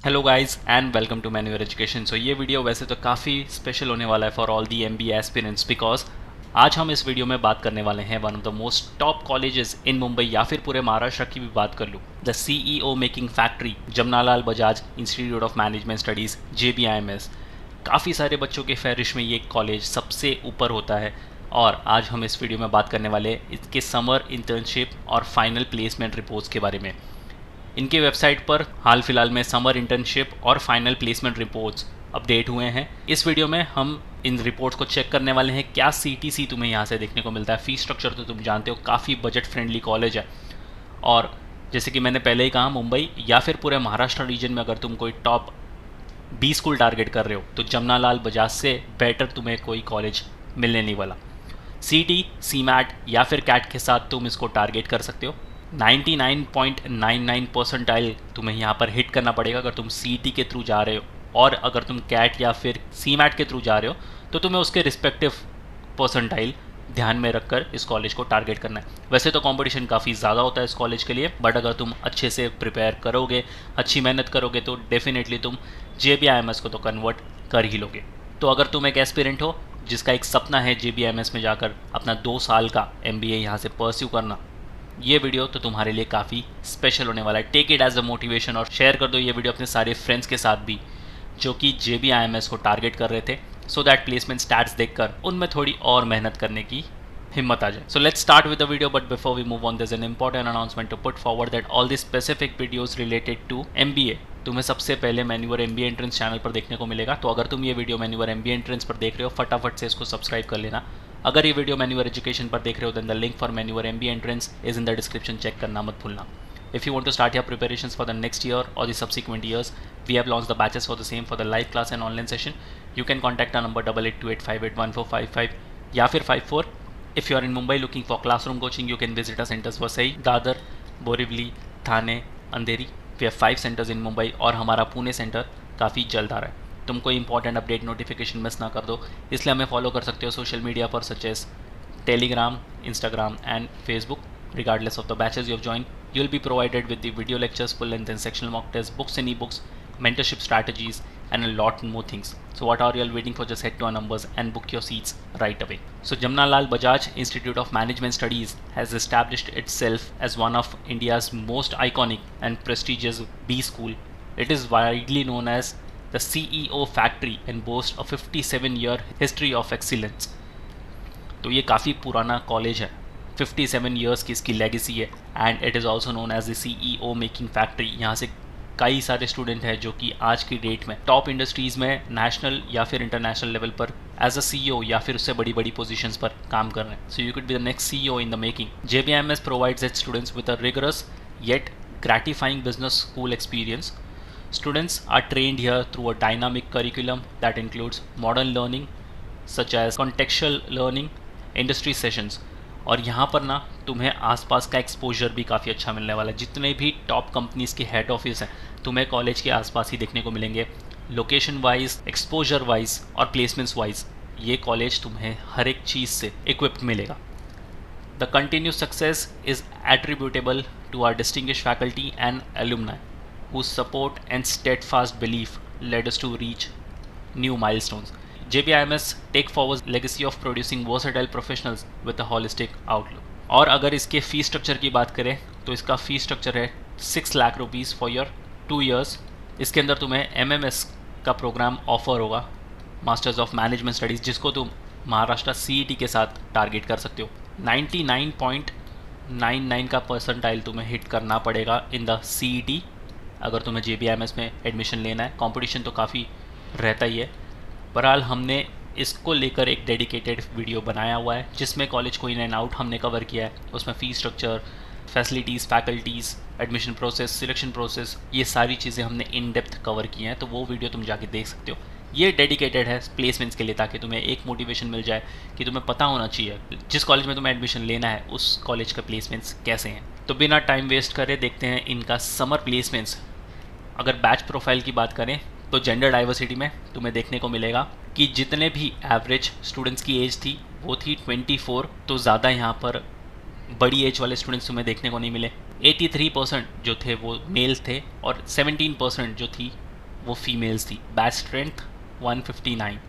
Hello guys and welcome to मैन्यूअर education. So ये video वैसे तो काफ़ी स्पेशल होने वाला है for all the MBA aspirants because आज हम इस वीडियो में बात करने वाले हैं one of the most top colleges in Mumbai या फिर पूरे महाराष्ट्र की भी बात कर लूँ, the CEO making factory Jamnalal Bajaj institute of management studies JBIMS। काफ़ी सारे बच्चों के फहरिश में ये कॉलेज सबसे ऊपर होता है और आज हम इस वीडियो में बात करने वाले हैं इसके समर इंटर्नशिप और फाइनल प्लेसमेंट रिपोर्ट्स के बारे में। इनके वेबसाइट पर हाल फिलहाल में समर इंटर्नशिप और फाइनल प्लेसमेंट रिपोर्ट्स अपडेट हुए हैं। इस वीडियो में हम इन रिपोर्ट्स को चेक करने वाले हैं। क्या CTC तुम्हें यहाँ से देखने को मिलता है। फ़ीस स्ट्रक्चर तो तुम जानते हो, काफ़ी बजट फ्रेंडली कॉलेज है और जैसे कि मैंने पहले ही कहा, मुंबई या फिर पूरे महाराष्ट्र रीजन में अगर तुम कोई टॉप 20 स्कूल टारगेट कर रहे हो तो जमनालाल बजाज से बेटर तुम्हें कोई कॉलेज मिलने नहीं वाला। CT, CMAT या फिर CAT के साथ तुम इसको टारगेट कर सकते हो। 99.99 परसेंटाइल तुम्हें यहाँ पर हिट करना पड़ेगा अगर तुम CT के थ्रू जा रहे हो, और अगर तुम CAT या फिर CMAT के थ्रू जा रहे हो तो तुम्हें उसके रिस्पेक्टिव परसेंटाइल ध्यान में रखकर इस कॉलेज को टारगेट करना है। वैसे तो कंपटीशन काफ़ी ज़्यादा होता है इस कॉलेज के लिए, बट अगर तुम अच्छे से प्रिपेयर करोगे, अच्छी मेहनत करोगे तो डेफिनेटली तुम JBIMS को तो कन्वर्ट कर ही लोगे। तो अगर तुम एक एस्पिरेंट हो जिसका एक सपना है JBIMS में जाकर अपना 2 साल का MBA यहाँ से परस्यू करना, ये वीडियो तो तुम्हारे लिए काफ़ी स्पेशल होने वाला है। Take it as a motivation और शेयर कर दो ये वीडियो अपने सारे फ्रेंड्स के साथ भी जो कि JBIMS को टारगेट कर रहे थे, सो दैट प्लेसमेंट स्टैट्स देखकर उनमें थोड़ी और मेहनत करने की हिम्मत आ जाए। So let's start with the video, but before we move on, there is an important announcement to put forward that all the specific videos related to MBA तुम्हें सबसे पहले मैन्यूअर MBA एंट्रेंस चैनल पर देखने को मिलेगा। तो अगर तुम ये वीडियो मैन्यूअर MBA एंट्रेंस पर देख रहे हो, फटाफट से इसको सब्सक्राइब कर लेना। अगर ये वीडियो मैन्यूअर एजुकेशन पर देख रहे हो देन द लिंक फॉर मैन्यूअर MBA entrance is in the description, check करना मत भूलना। If you want to start your preparations for the next year or the subsequent years, we have launched the batches for the same for the live class and online session. You can contact our number 8828581455 या फिर 54. If you are in Mumbai looking for classroom coaching, you can visit our centers Vasai, Dadar, Borivali, Thane, Andheri. We have 5 centers in Mumbai और हमारा Pune centre काफ़ी जल्द आ रहा है। तुम कोई इंपॉर्टेंट अपडेट नोटिफिकेशन मिस ना कर दो, इसलिए हमें फॉलो कर सकते हो सोशल मीडिया पर such as Telegram, Instagram and Facebook. Regardless of the batches you have joined, you will be provided with the video lectures, full length and sectional mock tests, books and ebooks, mentorship strategies and a lot more things. So what are you all waiting for? Just head to our numbers and book your seats right away. So Jamnalal Bajaj Institute of Management Studies has established itself as one of India's most iconic and prestigious B school. It is widely known as the CEO factory and boasts a 57-year history of excellence. तो ये काफ़ी पुराना college है, 57 years की इसकी legacy है and it is also known as the CEO making factory. यहाँ से कई सारे स्टूडेंट हैं जो कि आज की डेट में टॉप इंडस्ट्रीज़ में नेशनल या फिर इंटरनेशनल लेवल पर एज अ CEO या फिर उससे बड़ी बड़ी पोजीशंस पर काम कर रहे हैं। So you could be the next CEO in the making. JBIMS provides it's students with a rigorous yet gratifying business school experience. Students are trained here through a dynamic curriculum that includes modern learning such as contextual learning, industry sessions, और यहाँ पर ना तुम्हें आसपास का exposure भी काफ़ी अच्छा मिलने वाला है। जितने भी टॉप कंपनीज़ के हेड ऑफिस हैं तुम्हें कॉलेज के आसपास ही देखने को मिलेंगे। लोकेशन वाइज, एक्सपोजर वाइज और प्लेसमेंट्स वाइज ये कॉलेज तुम्हें हर एक चीज़ से इक्विप्ड मिलेगा। The continuous success is attributable to our distinguished faculty and alumni whose support and steadfast belief led us to reach new milestones. JBIMS take forward legacy of producing versatile professionals with a holistic outlook. और अगर इसके fees structure की बात करें तो इसका fees structure है 6 lakh rupees for your 2 years। इसके अंदर तुम्हें MMS का प्रोग्राम ऑफर होगा, मास्टर्स ऑफ मैनेजमेंट स्टडीज़, जिसको तुम महाराष्ट्र CET के साथ टारगेट कर सकते हो। 99.99 का परसेंटाइल तुम्हें हिट करना पड़ेगा इन द CET अगर तुम्हें JBIMS में एडमिशन लेना है। कंपटीशन तो काफ़ी रहता ही है, बहरहाल हमने इसको लेकर एक डेडिकेटेड वीडियो बनाया हुआ है जिसमें कॉलेज को इन एंड आउट हमने कवर किया है। उसमें fees structure, facilities, faculties, admission process, selection process, ये सारी चीज़ें हमने इन डेप्थ कवर की हैं। तो वो वीडियो तुम जाके देख सकते हो। ये डेडिकेटेड है प्लेसमेंट्स के लिए, ताकि तुम्हें एक मोटिवेशन मिल जाए कि तुम्हें पता होना चाहिए जिस कॉलेज में तुम्हें एडमिशन लेना है उस कॉलेज का प्लेसमेंट्स कैसे हैं। तो बिना टाइम वेस्ट करे देखते हैं इनका समर प्लेसमेंट्स। अगर बैच प्रोफाइल की बात करें तो जेंडर डाइवर्सिटी में तुम्हें देखने को मिलेगा कि जितने भी एवरेज स्टूडेंट्स की एज थी वो थी 24, तो ज़्यादा यहाँ पर बड़ी एज वाले स्टूडेंट्स तुम्हें देखने को नहीं मिले। 83% जो थे वो मेल थे और 17% जो थी वो फीमेल्स थी। Batch strength 159।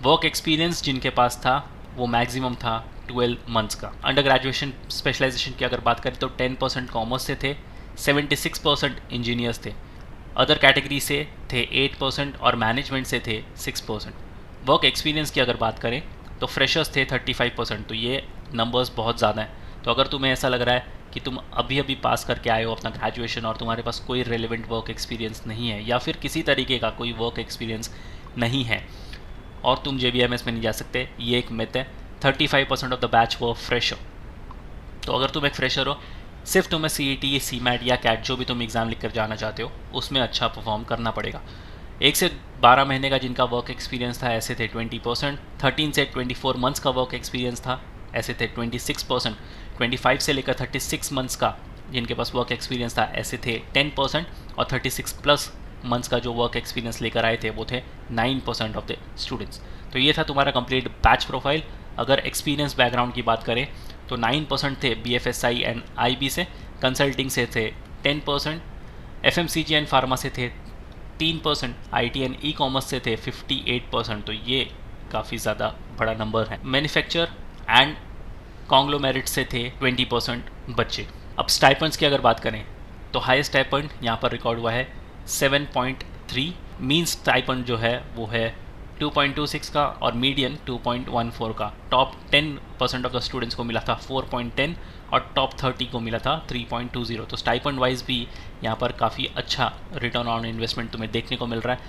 वर्क एक्सपीरियंस जिनके पास था वो मैक्सिमम था 12 मंथ्स का। अंडर ग्रेजुएशन स्पेशलाइजेशन की अगर बात करें तो 10% कॉमर्स से थे, 76% इंजीनियर्स थे, अदर कैटेगरी से थे 8% और मैनेजमेंट से थे 6%। वर्क एक्सपीरियंस की अगर बात करें तो फ्रेशर्स थे 35%। तो ये नंबर्स बहुत ज़्यादा हैं। तो अगर तुम्हें ऐसा लग रहा है कि तुम अभी अभी पास करके आए हो अपना ग्रेजुएशन और तुम्हारे पास कोई रेलिवेंट वर्क एक्सपीरियंस नहीं है या फिर किसी तरीके का कोई वर्क एक्सपीरियंस नहीं है और तुम JBMS में नहीं जा सकते, ये एक मिथ है। 35% ऑफ द बैच वो फ्रेशर। तो अगर तुम एक फ्रेशर हो, सिर्फ तुम्हें CET, CMAT या CAT जो भी तुम एग्ज़ाम लिख कर जाना चाहते हो उसमें अच्छा परफॉर्म करना पड़ेगा। 1 से 12 महीने का जिनका वर्क एक्सपीरियंस था ऐसे थे 20%, 13 से 24 मंथ्स का वर्क एक्सपीरियंस था ऐसे थे 26%, 25 से लेकर 36 मंथ्स का जिनके पास वर्क एक्सपीरियंस था ऐसे थे 10% और 36 प्लस मंथ्स का जो वर्क एक्सपीरियंस लेकर आए थे वो थे 9% ऑफ द स्टूडेंट्स। तो ये था तुम्हारा कंप्लीट बैच प्रोफाइल। अगर एक्सपीरियंस बैकग्राउंड की बात करें तो 9% थे BFSI एंड IB से, कंसल्टिंग से थे 10%, FMCG एंड फार्मा से थे 3%, IT एंड ई-कॉमर्स से थे 58%। तो ये काफ़ी ज़्यादा बड़ा नंबर है। मैन्युफैक्चर एंड कॉन्ग्लोमेरेट से थे 20% बच्चे। अब स्टाइपेंड्स की अगर बात करें तो हाईएस्ट स्टाइपेंड यहाँ पर रिकॉर्ड हुआ है 7.3, मीन स्टाइपेंड जो है वो है 2.26 का और मीडियन 2.14 का। टॉप 10% ऑफ द स्टूडेंट्स को मिला था 4.10 और टॉप 30 को मिला था 3.20। तो स्टाइपेंड वाइज भी यहाँ पर काफ़ी अच्छा रिटर्न ऑन इन्वेस्टमेंट तुम्हें देखने को मिल रहा है।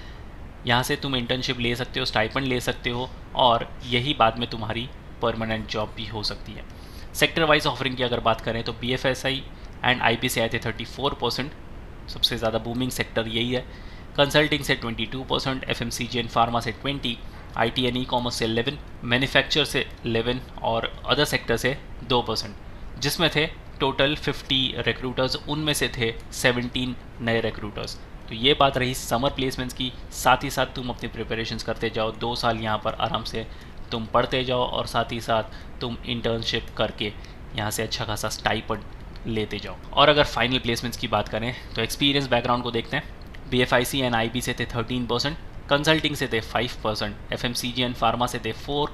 यहाँ से तुम इंटर्नशिप ले सकते हो, स्टाइपेंड ले सकते हो और यही बाद में तुम्हारी परमानेंट जॉब भी हो सकती है। सेक्टर वाइज ऑफरिंग की अगर बात करें तो BFSI एंड IB से आए थे 34%, सबसे ज़्यादा बूमिंग सेक्टर यही है। कंसल्टिंग से 22%, FMCG एंड फार्मा से 20, IT एंड ई-कॉमर्स से 11, मैन्युफैक्चर से 11 और अदर सेक्टर से 2%, जिसमें थे टोटल 50 रिक्रूटर्स, उनमें से थे 17 नए रिक्रूटर्स। तो ये बात रही समर प्लेसमेंट्स की। साथ ही साथ तुम अपनी प्रिपरेशंस करते जाओ, 2 साल यहाँ पर आराम से तुम पढ़ते जाओ और साथ ही साथ तुम इंटर्नशिप करके यहाँ से अच्छा खासा स्टाइपेंड लेते जाओ। और अगर फाइनल प्लेसमेंट्स की बात करें तो एक्सपीरियंस बैकग्राउंड को देखते हैं। BFIC एंड IB से थे 13%, कंसल्टिंग से थे 5%, FMCG एंड फार्मा से थे 4,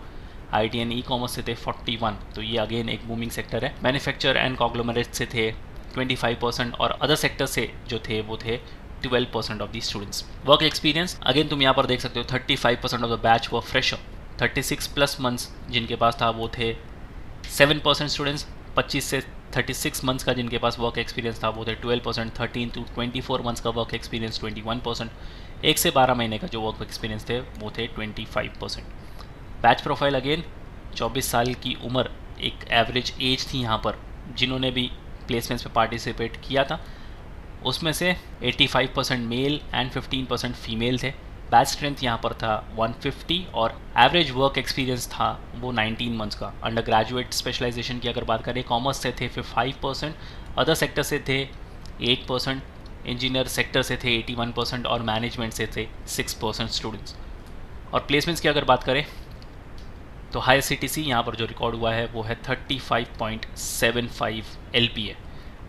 IT एंड ई-कॉमर्स से थे 41। तो ये अगेन एक बूमिंग सेक्टर है। मैन्युफैक्चर एंड कॉन्ग्लोमरेट से थे 25% और अदर सेक्टर से जो थे वो थे 12% of the students. Work experience again तुम यहाँ पर देख सकते हो 35% ऑफ द बैच व फ्रेशर, 36 प्लस मंथ्स जिनके पास था वो थे 7% स्टूडेंट्स, 25 से 36 मंथ्स का जिनके पास वर्क एक्सपीरियंस था वो थे 12%, 13 to 24 मंथ्स का वर्क एक्सपीरियंस 21%, 1 से 12 महीने का जो वर्क एक्सपीरियंस थे वो थे 25%। बैच प्रोफाइल अगेन 24 साल की उम्र एक एवरेज एज थी यहाँ पर जिन्होंने भी प्लेसमेंट्स में पार्टिसिपेट किया था। उसमें से 85% मेल एंड 15% फीमेल थे। बैच स्ट्रेंथ यहाँ पर था 150 और एवरेज वर्क एक्सपीरियंस था वो 19 मंथ्स का। अंडर ग्रेजुएट स्पेशलाइजेशन की अगर बात करें कॉमर्स से थे 5%, अदर सेक्टर से थे 8%, इंजीनियर सेक्टर से थे 81% और मैनेजमेंट से थे 6% स्टूडेंट्स। और प्लेसमेंट्स की अगर बात करें तो हाई CTC यहाँ पर जो रिकॉर्ड हुआ है वो है 35.75 LPA,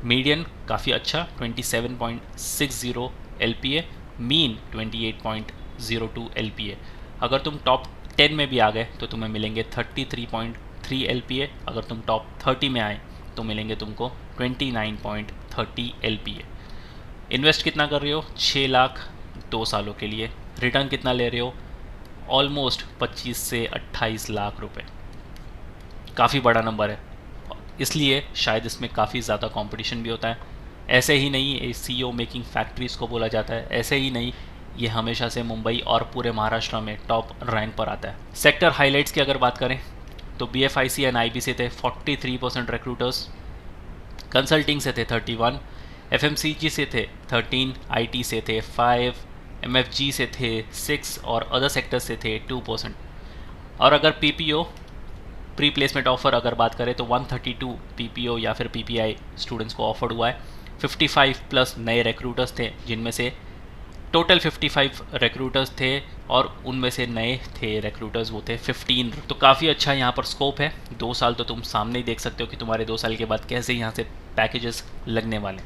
मीडियन काफ़ी अच्छा 27.60 LPA, मीन 28.02 LPA। अगर तुम टॉप 10 में भी आ गए तो तुम्हें मिलेंगे 33.3 LPA, अगर तुम टॉप 30 में आए तो मिलेंगे तुमको 29.30 LPA। इन्वेस्ट कितना कर रहे हो? 6 लाख 2 सालों के लिए। रिटर्न कितना ले रहे हो? ऑलमोस्ट 25 से 28 लाख रुपए। काफ़ी बड़ा नंबर है, इसलिए शायद इसमें काफ़ी ज़्यादा कंपटीशन भी होता है। ऐसे ही नहीं CEO मेकिंग फैक्ट्रीज़ को बोला जाता है, ऐसे ही नहीं ये हमेशा से मुंबई और पूरे महाराष्ट्र में टॉप रैंक पर आता है। सेक्टर हाइलाइट्स की अगर बात करें तो BFIC एंड IB से थे 43% रिक्रूटर्स, कंसल्टिंग से थे 31, FMCG से थे 13, IT से थे 5, MFG से थे 6 और अदर सेक्टर से थे 2%। और अगर PPO प्री प्लेसमेंट ऑफर अगर बात करें तो 132 PPO या फिर PPI स्टूडेंट्स को ऑफर्ड हुआ है। 55 प्लस नए रिक्रूटर्स थे जिनमें से टोटल 55 रिक्रूटर्स थे और उनमें से नए थे रिक्रूटर्स वो थे 15। तो काफ़ी अच्छा यहाँ पर स्कोप है। 2 साल तो तुम सामने ही देख सकते हो कि तुम्हारे 2 साल के बाद कैसे यहाँ से पैकेजेस लगने वाले।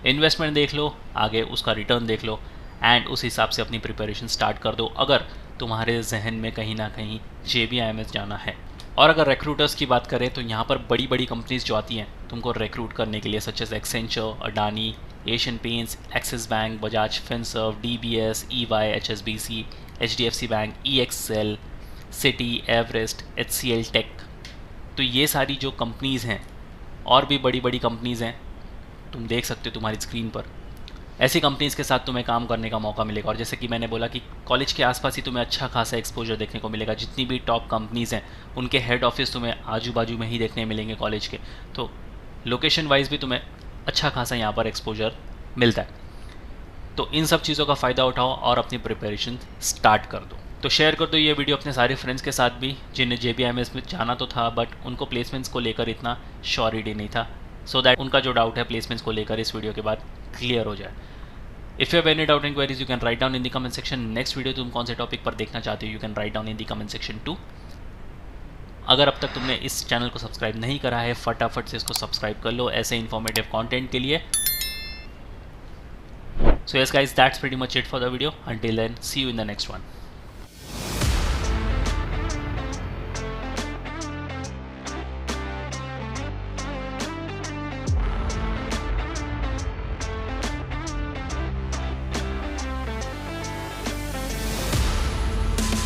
इन्वेस्टमेंट देख लो, आगे उसका रिटर्न देख लो। एंड उस हिसाब से अपनी प्रिपरेशन स्टार्ट कर दो अगर तुम्हारे जहन में कहीं ना कहीं JBIMS जाना है। और अगर रिक्रूटर्स की बात करें तो यहाँ पर बड़ी बड़ी कंपनीज जो आती हैं तुमको रिक्रूट करने के लिए, such as Accenture, Adani, Asian Paints, Axis Bank, Bajaj Finserv, DBS, EY, HSBC, HDFC bank, EXL, Citi, Everest, HCL tech, तो ये सारी जो कंपनीज़ हैं और भी बड़ी बड़ी कंपनीज़ हैं, तुम देख सकते हो तुम्हारी स्क्रीन पर। ऐसी कंपनीज़ के साथ तुम्हें काम करने का मौका मिलेगा। और जैसे कि मैंने बोला कि कॉलेज के आसपास ही तुम्हें अच्छा खासा एक्सपोजर देखने को मिलेगा। जितनी भी टॉप कंपनीज़ हैं उनके हेड ऑफिस तुम्हें आजू बाजू में ही देखने मिलेंगे कॉलेज के, तो लोकेशन वाइज भी तुम्हें अच्छा खासा यहाँ पर एक्सपोजर मिलता है। तो इन सब चीज़ों का फ़ायदा उठाओ और अपनी प्रिपरेशन स्टार्ट कर दो। तो शेयर कर दो ये वीडियो अपने सारे फ्रेंड्स के साथ भी जिन्हें JBIMS में जाना तो था बट उनको प्लेसमेंट्स को लेकर इतना श्योरिटी नहीं था, सो दैट उनका जो डाउट है प्लेसमेंट्स को लेकर इस वीडियो के बाद क्लियर हो जाए। If you have any doubt inquiries you can write down in the comment section. Next video तुम कौन से टॉपिक पर देखना चाहते हो you can write down in the comment section too. अगर अब तक तुमने इस चैनल को सब्सक्राइब नहीं करा है फटाफट से इसको सब्सक्राइब कर लो ऐसे इन्फॉर्मेटिव कंटेंट के लिए। So yes guys, that's pretty much it for the video. Until then, see you in the next one.